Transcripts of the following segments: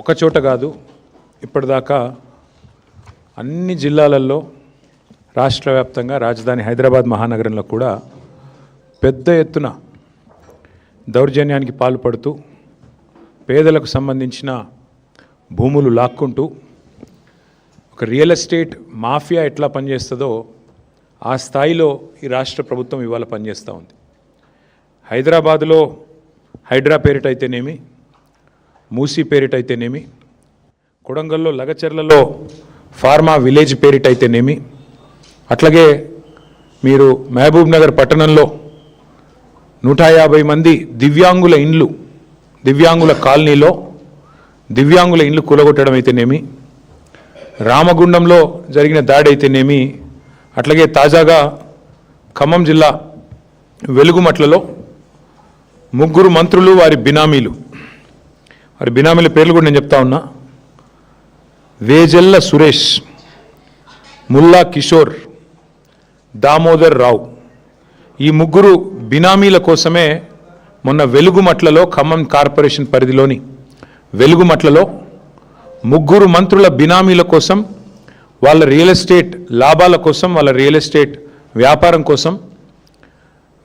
ఒక చోట కాదు, ఇప్పటిదాకా అన్ని జిల్లాలలో రాష్ట్ర వ్యాప్తంగా రాజధాని హైదరాబాద్ మహానగరంలో కూడా పెద్ద ఎత్తున దౌర్జన్యానికి పాల్పడుతూ పేదలకు సంబంధించిన భూములు లాక్కుంటూ ఒక రియల్ ఎస్టేట్ మాఫియా ఎట్లా పనిచేస్తుందో ఆ స్థాయిలో ఈ రాష్ట్ర ప్రభుత్వం ఇవాళ పనిచేస్తూ ఉంది. హైదరాబాదులో హైడ్రా పేరిటైతేనేమి, మూసీ పేరిటైతేనేమి, కొడంగల్లో లగచర్లలో ఫార్మా విలేజ్ పేరిటైతేనేమి, అట్లాగే మీరు మహబూబ్ నగర్ పట్టణంలో 150 మంది దివ్యాంగుల ఇండ్లు, దివ్యాంగుల కాలనీలో దివ్యాంగుల ఇండ్లు కూలగొట్టడం అయితేనేమి, రామగుండంలో జరిగిన దాడి అయితేనేమి, అట్లాగే తాజాగా ఖమ్మం జిల్లా వెలుగుమట్లలో 3 మంత్రులు వారి బినామీల పేర్లు కూడా నేను చెప్తా ఉన్నా. వేజెల్ల సురేష్, ముల్లా కిషోర్, దామోదర్ రావు, ఈ 3 బినామీల కోసమే మొన్న వెలుగుమట్లలో, ఖమ్మం కార్పొరేషన్ పరిధిలోని వెలుగుమట్లలో 3 మంత్రుల బినామీల కోసం, వాళ్ళ రియల్ ఎస్టేట్ లాభాల కోసం, వాళ్ళ రియల్ ఎస్టేట్ వ్యాపారం కోసం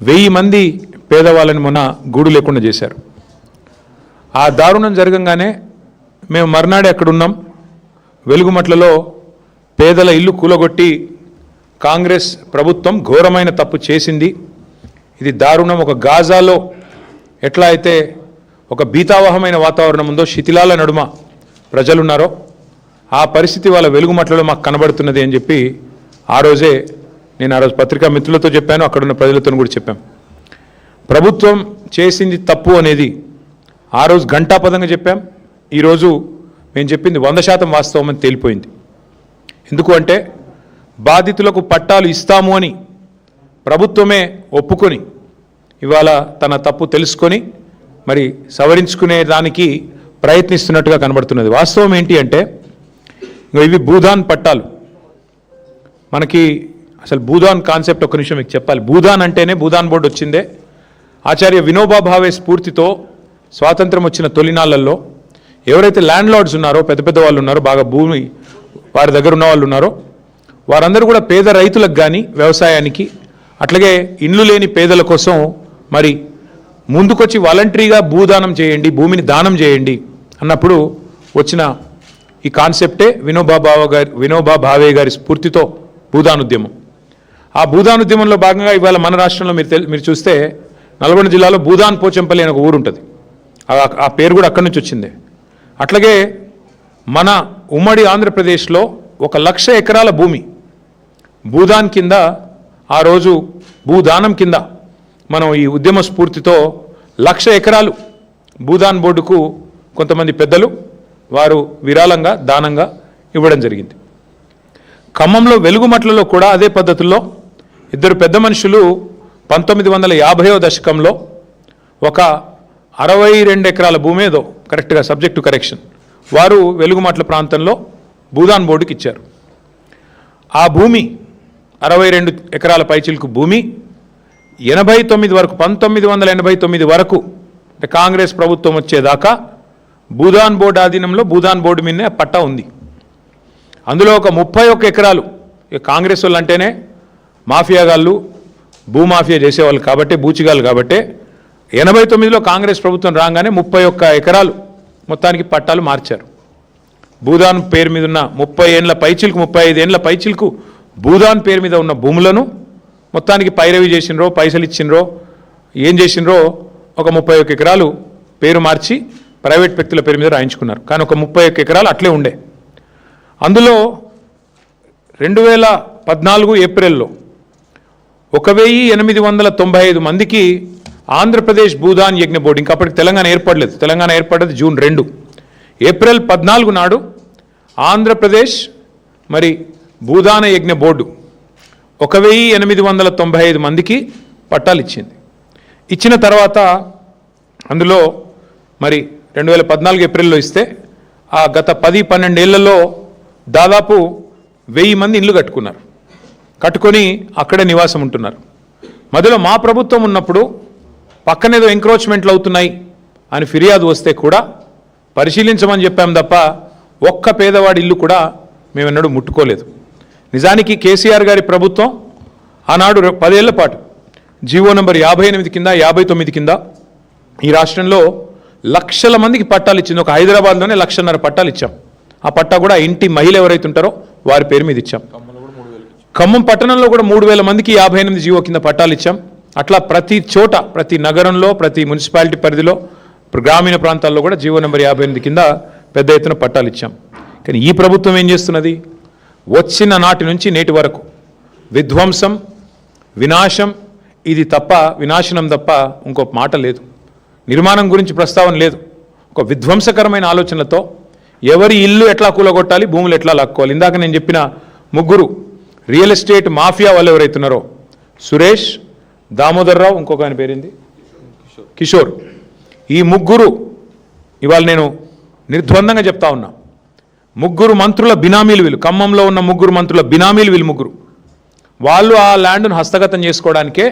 1000 మంది పేదవాళ్ళని మొన్న గూడు లేకుండా చేశారు. ఆ దారుణం జరగంగానే మేము మర్నాడే అక్కడున్నాం. వెలుగుమట్లలో పేదల ఇల్లు కూలగొట్టి కాంగ్రెస్ ప్రభుత్వం ఘోరమైన తప్పు చేసింది, ఇది దారుణం. ఒక గాజాలో ఎట్లా అయితే ఒక భీతావహమైన వాతావరణం ఉందో, శిథిలాల నడుమ ప్రజలున్నారో, ఆ పరిస్థితి వాళ్ళ వెలుగుమట్లలో మాకు కనబడుతున్నది అని చెప్పి ఆ రోజు పత్రికా మిత్రులతో చెప్పాను, అక్కడున్న ప్రజలతో కూడా చెప్పాం. ప్రభుత్వం చేసింది తప్పు అనేది ఆ రోజు ఘంటాపదంగా చెప్పాం. ఈరోజు మేము చెప్పింది 100% వాస్తవం అని తేలిపోయింది. ఎందుకు అంటే బాధితులకు పట్టాలు ఇస్తాము అని ప్రభుత్వమే ఒప్పుకొని ఇవాళ తన తప్పు తెలుసుకొని మరి సవరించుకునే దానికి ప్రయత్నిస్తున్నట్టుగా కనబడుతున్నది. వాస్తవం ఏంటి అంటే ఇవి భూదాన్ పట్టాలు. మనకి అసలు భూదాన్ కాన్సెప్ట్ ఒక నిమిషం మీకు చెప్పాలి. భూదాన్ అంటేనే భూదాన్ బోర్డు వచ్చిందే ఆచార్య వినోబా భావే స్ఫూర్తితో. స్వాతంత్రం వచ్చిన తొలినాళ్లలో ఎవరైతే ల్యాండ్ లార్డ్స్ ఉన్నారో, పెద్ద పెద్ద వాళ్ళు ఉన్నారో, బాగా భూమి వారి దగ్గర ఉన్న వాళ్ళు ఉన్నారో, వారందరూ కూడా పేద రైతులకు కానీ వ్యవసాయానికి, అట్లాగే ఇండ్లు లేని పేదల కోసం మరి ముందుకొచ్చి వాలంటరీగా భూదానం చేయండి, భూమిని దానం చేయండి అన్నప్పుడు వచ్చిన ఈ కాన్సెప్టే వినోబా భావే గారి స్ఫూర్తితో భూదానుద్యమం. ఆ భూదానుద్యమంలో భాగంగా ఇవాళ మన రాష్ట్రంలో మీరు చూస్తే నల్గొండ జిల్లాలో భూదాన్ పోచంపల్లి అనే ఒక ఊరు ఉంటుంది. ఆ పేరు కూడా అక్కడి నుంచి వచ్చింది. అట్లాగే మన ఉమ్మడి ఆంధ్రప్రదేశ్లో 1,00,000 ఎకరాల భూమి భూదాన్ కింద, ఆ రోజు భూదానం కింద మనం ఈ ఉద్యమ స్ఫూర్తితో 1,00,000 ఎకరాలు భూదాన్ బోర్డుకు కొంతమంది పెద్దలు వారు విరాళంగా, దానంగా ఇవ్వడం జరిగింది. ఖమ్మంలో వెలుగుమట్లలో కూడా అదే పద్ధతుల్లో 2 పెద్ద మనుషులు 1950వ దశకంలో ఒక 62 ఎకరాల భూమి ఏదో కరెక్ట్గా సబ్జెక్ట్ టు కరెక్షన్ వారు వెలుగుమట్ల ప్రాంతంలో భూదాన్ బోర్డుకి ఇచ్చారు. ఆ భూమి 62 ఎకరాల పైచిలకు భూమి 89 వరకు, 1989 వరకు అంటే కాంగ్రెస్ ప్రభుత్వం వచ్చేదాకా భూదాన్ బోర్డు ఆధీనంలో భూదాన్ బోర్డు మీదనే పట్టా ఉంది. అందులో ఒక 31 ఎకరాలు కాంగ్రెస్ వాళ్ళు అంటేనే మాఫియాగాళ్ళు, భూమాఫియా చేసేవాళ్ళు కాబట్టి, బూచిగాళ్ళు కాబట్టి 89లో కాంగ్రెస్ ప్రభుత్వం రాగానే 31 ఎకరాలు మొత్తానికి పట్టాలు మార్చారు. భూదాన్ పేరు మీద ఉన్న 30 ఏళ్ళ పైచిలకు, 35 ఏళ్ళ పైచిలకు భూదాన్ పేరు మీద ఉన్న భూములను మొత్తానికి పైరవి చేసినరో, పైసలు ఇచ్చినరో, ఏం చేసినరో ఒక 31 ఎకరాలు పేరు మార్చి ప్రైవేట్ వ్యక్తుల పేరు మీద రాయించుకున్నారు. కానీ ఒక 31 ఎకరాలు అట్లే ఉండే. అందులో 2014 ఏప్రిల్లో 1895 మందికి ఆంధ్రప్రదేశ్ భూదాన్ యజ్ఞ బోర్డు, ఇంకా అప్పటికి తెలంగాణ ఏర్పడలేదు, తెలంగాణ ఏర్పడ్డది జూన్ 2, ఏప్రిల్ 14 నాడు ఆంధ్రప్రదేశ్ మరి భూదాన యజ్ఞ బోర్డు 1895 మందికి పట్టాలు ఇచ్చింది. ఇచ్చిన తర్వాత అందులో మరి 2014 ఏప్రిల్లో ఇస్తే ఆ గత 10-12 ఏళ్లలో దాదాపు 1000 మంది ఇల్లు కట్టుకున్నారు, కట్టుకొని అక్కడే నివాసం ఉంటున్నారు. మధ్యలో మా ప్రభుత్వం ఉన్నప్పుడు పక్కనేదో ఎంక్రోచ్మెంట్లు అవుతున్నాయి అని ఫిర్యాదు వస్తే కూడా పరిశీలించమని చెప్పాం తప్ప ఒక్క పేదవాడి ఇల్లు కూడా మేమెన్నడూ ముట్టుకోలేదు. నిజానికి కేసీఆర్ గారి ప్రభుత్వం ఆనాడు 10 ఏళ్ల పాటు జీవో నంబర్ 58 కింద 59 కింద ఈ రాష్ట్రంలో లక్షల మందికి పట్టాలు ఇచ్చింది. ఒక హైదరాబాద్లోనే 1,50,000 పట్టాలు ఇచ్చాం. ఆ పట్టా కూడా ఇంటి మహిళ ఎవరైతే ఉంటారో వారి పేరు మీద ఇచ్చాం. ఖమ్మం పట్టణంలో కూడా 3,000 మందికి 58 జీవో కింద పట్టాలు ఇచ్చాం. అట్లా ప్రతి చోట, ప్రతి నగరంలో, ప్రతి మున్సిపాలిటీ పరిధిలో, గ్రామీణ ప్రాంతాల్లో కూడా జీవో నెంబర్ 58 కింద పెద్ద ఎత్తున పట్టాలు ఇచ్చాం. కానీ ఈ ప్రభుత్వం ఏం చేస్తున్నది? వచ్చిన నాటి నుంచి నేటి వరకు విధ్వంసం, వినాశం, ఇది తప్ప, వినాశనం తప్ప ఇంకో మాట లేదు. నిర్మాణం గురించి ప్రస్తావన లేదు. ఒక విధ్వంసకరమైన ఆలోచనలతో ఎవరి ఇల్లు ఎట్లా కూలగొట్టాలి, భూములు ఎట్లా లాక్కోవాలి. ఇందాక నేను చెప్పిన ముగ్గురు రియల్ ఎస్టేట్ మాఫియా వాళ్ళు ఎవరైతున్నారో, సురేష్, దామోదర్ రావు, ఇంకొక ఆయన పేరింది కిషోర్, ఈ ముగ్గురు ఇవాళ నేను నిర్ద్వందంగా చెప్తా ఉన్నా, ముగ్గురు మంత్రుల బినామీలు వీళ్ళు. ఖమ్మంలో ఉన్న ముగ్గురు మంత్రుల బినామీలు వీళ్ళు ముగ్గురు. వాళ్ళు ఆ ల్యాండ్ను హస్తగతం చేసుకోవడానికే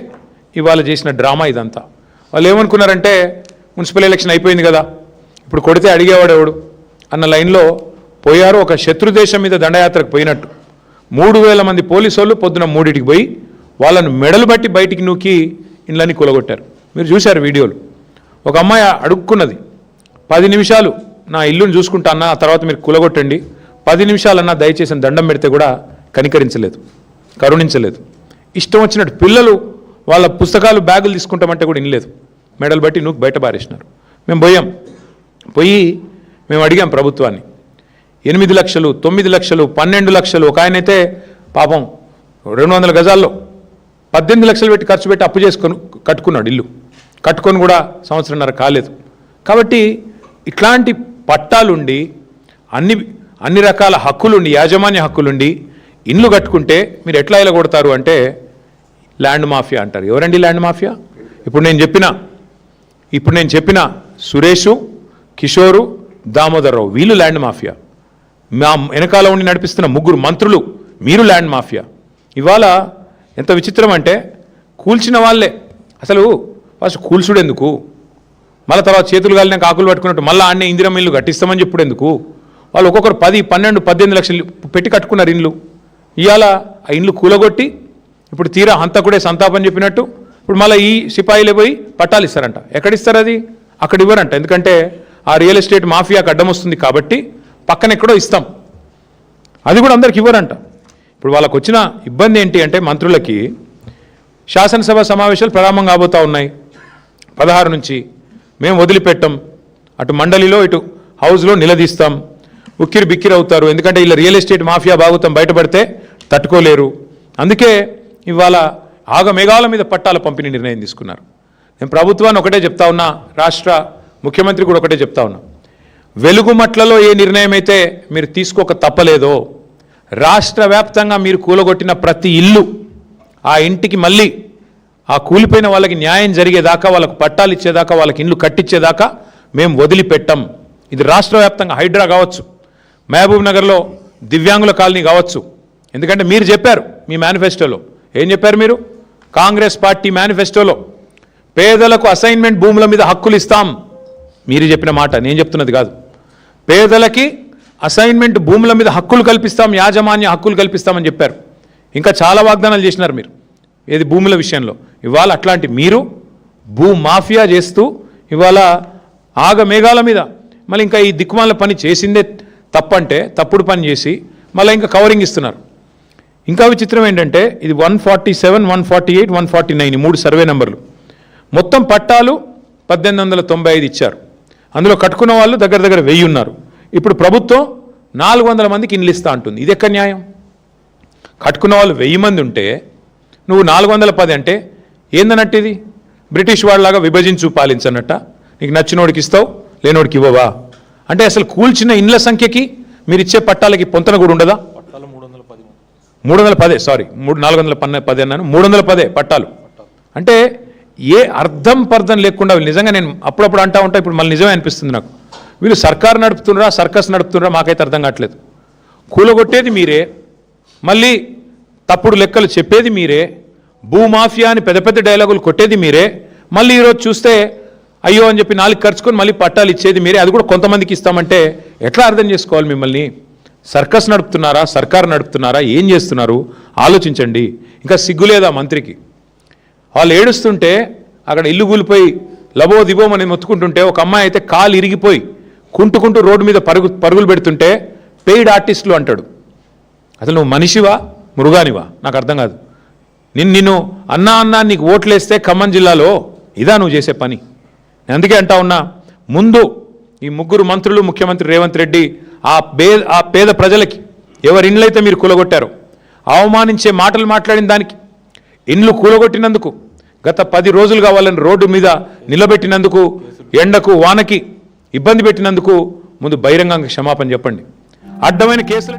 ఇవాళ చేసిన డ్రామా ఇదంతా. వాళ్ళు ఏమనుకున్నారంటే మున్సిపల్ ఎలక్షన్ అయిపోయింది కదా, ఇప్పుడు కొడితే అడిగేవాడు ఎవడు అన్న లైన్లో పోయారు. ఒక శత్రుదేశం మీద దండయాత్రకు పోయినట్టు 3,000 మంది పోలీసు వాళ్ళు పొద్దున 3ంటికి పోయి వాళ్ళను మెడలు బట్టి బయటికి నూకి ఇండ్లని కూలగొట్టారు. మీరు చూశారు వీడియోలు. ఒక అమ్మాయి అడుక్కున్నది, 10 నిమిషాలు నా ఇల్లుని చూసుకుంటా అన్న, ఆ తర్వాత మీరు కూలగొట్టండి, 10 నిమిషాలన్నా దయచేసి దండం పెడితే కూడా కనికరించలేదు, కరుణించలేదు. ఇష్టం వచ్చినట్టు పిల్లలు వాళ్ళ పుస్తకాలు, బ్యాగులు తీసుకుంటామంటే కూడా ఇనలేదు, మెడలు బట్టి నూకి బయట పారేసినారు. మేము పోయి మేము అడిగాం ప్రభుత్వాన్ని. 8 లక్షలు, 9 లక్షలు, 12 లక్షలు, ఒక ఆయనైతే పాపం 200 గజాల్లో 18 లక్షలు పెట్టి ఖర్చు పెట్టి అప్పు చేసుకొని కట్టుకున్నాడు ఇల్లు. కట్టుకొని కూడా సంవత్సరంన్నర కాలేదు. కాబట్టి ఇట్లాంటి పట్టాలుండి అన్ని రకాల హక్కులుండి, యాజమాన్య హక్కులుండి ఇండ్లు కట్టుకుంటే మీరు ఎట్లా ఇలా కొడతారు అంటే ల్యాండ్ మాఫియా అంటారు. ఎవరండి ల్యాండ్ మాఫియా? ఇప్పుడు నేను చెప్పిన సురేషు, కిషోరు, దామోదర్ రావు వీళ్ళు ల్యాండ్ మాఫియా. మా వెనకాల ఉండి నడిపిస్తున్న ముగ్గురు మంత్రులు మీరు ల్యాండ్ మాఫియా. ఇవాళ ఎంత విచిత్రం అంటే కూల్చిన వాళ్ళే అసలు ఫస్ట్ కూల్చుడు ఎందుకు, మళ్ళీ తర్వాత చేతులు కాలినాక ఆకులు పట్టుకున్నట్టు మళ్ళీ ఆడనే ఇందిరమ్మ ఇల్లు కట్టిస్తామని చెప్పుడు ఎందుకు? వాళ్ళు ఒక్కొక్కరు 10, 12, 18 లక్షలు పెట్టి కట్టుకున్నారు ఇండ్లు. ఇవాళ ఆ ఇండ్లు కూలగొట్టి ఇప్పుడు తీరా హంతకుడే సంతాపం చెప్పినట్టు ఇప్పుడు మళ్ళీ ఈ సిపాయిలే పోయి పట్టాలు ఇస్తారంట. ఎక్కడిస్తారు అది? అక్కడ ఇవ్వరంట. ఎందుకంటే ఆ రియల్ ఎస్టేట్ మాఫియాకు అడ్డం వస్తుంది కాబట్టి పక్కన ఎక్కడో ఇస్తాం, అది కూడా అందరికి ఇవ్వరంట. ఇప్పుడు వాళ్ళకు వచ్చిన ఇబ్బంది ఏంటి అంటే మంత్రులకి శాసనసభ సమావేశాలు ప్రారంభం కాబోతూ ఉన్నాయి 16 నుంచి. మేము వదిలిపెట్టాం, అటు మండలిలో ఇటు హౌస్లో నిలదీస్తాం, ఉక్కిరి బిక్కిరి అవుతారు. ఎందుకంటే ఇలా రియల్ ఎస్టేట్ మాఫియా భాగవతం బయటపడితే తట్టుకోలేరు. అందుకే ఇవాళ ఆగమేఘాల మీద పట్టాల పంపిణీ నిర్ణయం తీసుకున్నారు. నేను ప్రభుత్వాన్ని ఒకటే చెప్తా ఉన్నా, రాష్ట్ర ముఖ్యమంత్రి కూడా ఒకటే చెప్తా ఉన్నా, వెలుగుమట్లలో ఏ నిర్ణయం అయితే మీరు తీసుకోక తప్పలేదో రాష్ట్ర వ్యాప్తంగా మీరు కూలగొట్టిన ప్రతి ఇల్లు, ఆ ఇంటికి మళ్ళీ ఆ కూలిపోయిన వాళ్ళకి న్యాయం జరిగేదాకా, వాళ్ళకు పట్టాలు ఇచ్చేదాకా, వాళ్ళకి ఇండ్లు కట్టించేదాకా మేము వదిలిపెట్టాం. ఇది రాష్ట్ర వ్యాప్తంగా హైడ్రా కావచ్చు, మహబూబ్ నగర్లో దివ్యాంగుల కాలనీ కావచ్చు. ఎందుకంటే మీరు చెప్పారు మీ మేనిఫెస్టోలో, ఏం చెప్పారు మీరు? కాంగ్రెస్ పార్టీ మేనిఫెస్టోలో పేదలకు అసైన్మెంట్ భూముల మీద హక్కులు ఇస్తాం. మీరు చెప్పిన మాట, నేను చెప్తున్నది కాదు. పేదలకి అసైన్మెంట్ భూముల మీద హక్కులు కల్పిస్తాం, యాజమాన్య హక్కులు కల్పిస్తామని చెప్పారు. ఇంకా చాలా వాగ్దానాలు చేసినారు మీరు ఏది భూముల విషయంలో. ఇవాళ అట్లాంటి మీరు భూ మాఫియా చేస్తూ ఇవాళ ఆగమేఘాల మీద మళ్ళీ ఇంకా ఈ దిక్కుమాల పని చేసిందే తప్పంటే తప్పుడు పని చేసి మళ్ళీ ఇంకా కవరింగ్ ఇస్తున్నారు. ఇంకా విచిత్రం ఏంటంటే ఇది 147, 148, 149 ఈ 3 సర్వే నెంబర్లు. మొత్తం పట్టాలు 1895 ఇచ్చారు. అందులో కట్టుకున్న వాళ్ళు దగ్గర 1000 ఉన్నారు. ఇప్పుడు ప్రభుత్వం 400 మందికి ఇండ్లు ఇస్తా అంటుంది. ఇది ఎక్కడ న్యాయం? కట్టుకున్న వాళ్ళు 1000 మంది ఉంటే నువ్వు 410 అంటే ఏందన్నట్టు? ఇది బ్రిటిష్ వాళ్ళలాగా విభజించు పాలించన్నట్ట. నీకు నచ్చినోడికి ఇస్తావు, లేనోడికి ఇవ్వవా అంటే అసలు కూల్చిన ఇండ్ల సంఖ్యకి మీరు ఇచ్చే పట్టాలకి పొంతన కూడా ఉండదా? 310 సారీ 410 అన్నాను, 310 పట్టాలు అంటే ఏ అర్థం పర్థం లేకుండా నిజంగా నేను అప్పుడప్పుడు అంటా ఉంటా, ఇప్పుడు మళ్ళీ నిజమే అనిపిస్తుంది నాకు. వీళ్ళు సర్కారు నడుపుతున్నారా, సర్కస్ నడుపుతున్నారా మాకైతే అర్థం కావట్లేదు. కూలగొట్టేది మీరే, మళ్ళీ తప్పుడు లెక్కలు చెప్పేది మీరే, భూమాఫియా అని పెద్ద పెద్ద డైలాగులు కొట్టేది మీరే. మళ్ళీ ఈరోజు చూస్తే అయ్యో అని చెప్పి 4 ఖర్చుకొని మళ్ళీ పట్టాలు ఇచ్చేది మీరే, అది కూడా కొంతమందికి ఇస్తామంటే ఎట్లా అర్థం చేసుకోవాలి మిమ్మల్ని? సర్కస్ నడుపుతున్నారా, సర్కారు నడుపుతున్నారా, ఏం చేస్తున్నారు ఆలోచించండి. ఇంకా సిగ్గులేదా మంత్రికి? వాళ్ళు ఏడుస్తుంటే అక్కడ ఇల్లు కూలిపోయి లబో దిబోమని మొత్తుకుంటుంటే ఒక అమ్మాయి అయితే కాలు ఇరిగిపోయి కుంటుకుంటూ రోడ్డు మీద పరుగులు పెడుతుంటే పెయిడ్ ఆర్టిస్టులు అంటాడు. అసలు నువ్వు మనిషివా మృగానివా నాకు అర్థం కాదు. నిన్ను అన్నా నీకు ఓట్లేస్తే ఖమ్మం జిల్లాలో ఇదా నువ్వు చేసే పని? నేను అందుకే అంటా ఉన్నా, ముందు ఈ 3 మంత్రులు, ముఖ్యమంత్రి రేవంత్ రెడ్డి ఆ పేద ప్రజలకి ఎవరి ఇండ్లైతే మీరు కూలగొట్టారో, అవమానించే మాటలు మాట్లాడిన దానికి, ఇండ్లు కూలగొట్టినందుకు, గత 10 రోజులుగా వాళ్ళని రోడ్డు మీద నిలబెట్టినందుకు, ఎండకు వానకి ఇబ్బంది పెట్టినందుకు ముందు బహిరంగంగా క్షమాపణ చెప్పండి. అడ్డమైన కేసులు